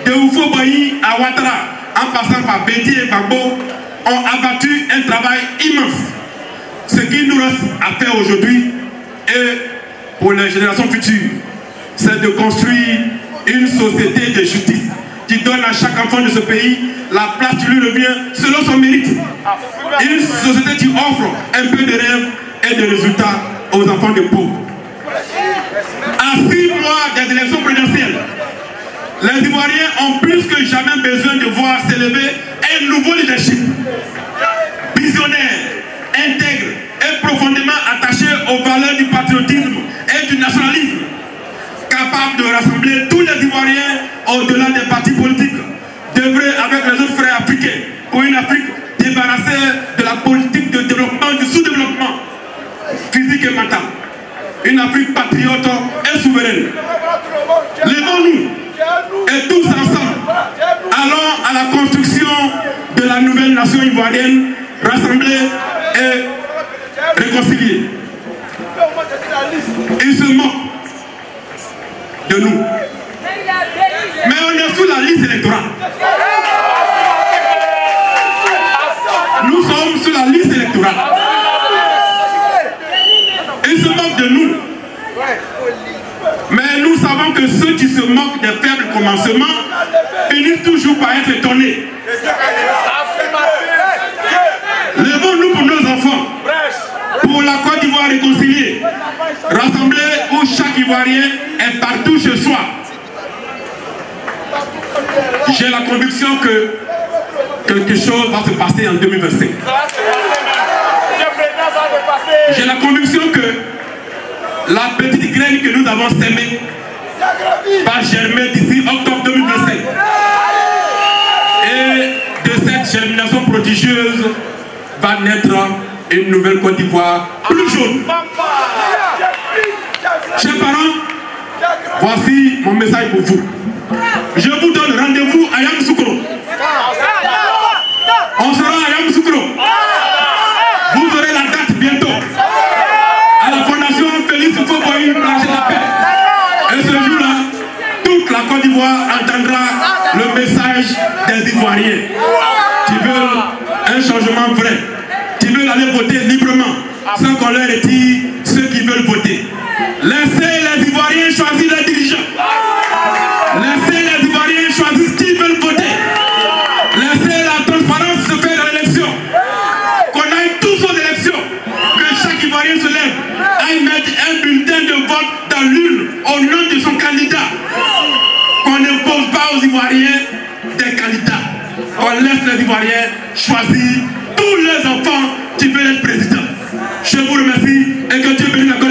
de Oufo Boigny à Ouattara, en passant par Bédi et Gbagbo, ont abattu un travail immense. Ce qui nous reste à faire aujourd'hui et pour les générations futures, c'est de construire une société de justice qui donne à chaque enfant de ce pays la place qui lui revient selon son mérite. Une société qui offre un peu de rêve et de résultats aux enfants de pauvres. À 6 mois des élections présidentielles, les Ivoiriens ont plus que jamais besoin de voir s'élever un nouveau leadership visionnaire, intègre et profondément attaché aux valeurs du patriotisme et du nationalisme, capable de rassembler tous les Ivoiriens au-delà des partis politiques, d'œuvrer avec les autres frères africains pour une Afrique débarrassée de la politique de développement, du sous-développement physique et mental. Une Afrique patriote et souveraine. Levons-nous et tous ensemble allons à la construction de la nouvelle nation ivoirienne, rassemblée et réconciliée. Ils se moquent de nous. Mais on est sous la liste électorale. Nous sommes sur la liste électorale. Ils se moquent de nous. Mais nous savons que ceux qui se moquent des faibles commencements finissent toujours par être étonnés. Levons-nous pour nos enfants, pour la Côte d'Ivoire réconciliée, rassemblée où chaque Ivoirien est partout chez soi. J'ai la conviction que quelque chose va se passer en 2025. J'ai la conviction que la petite graine que nous avons sémée va germer d'ici octobre 2025. Et de cette germination prodigieuse va naître une nouvelle Côte d'Ivoire plus jaune. Chers parents, voici mon message pour vous. Je vous donne rendez-vous à Yamoussoukro. On sera à Yamoussoukro. Vous aurez la date bientôt. À la fondation Félix Houphouët-Boigny, plancher la paix. Et ce jour-là, toute la Côte d'Ivoire entendra le message des Ivoiriens qui veulent un changement vrai, qui veulent aller voter librement, sans qu'on leur retire ceux qui veulent voter. Laissez les Ivoiriens choisir leurs dirigeants. Laissez les Ivoiriens choisir qui veulent voter. Laissez la transparence se faire dans l'élection. Qu'on aille tous aux élections. Que chaque Ivoirien se lève, aille mettre un bulletin de vote dans l'urne au nom de son candidat. Qu'on n'impose pas aux Ivoiriens des candidats. On laisse les Ivoiriens choisir tous les enfants qui veulent être présidents. Je vous remercie et que Dieu bénisse la Côte d'Ivoire.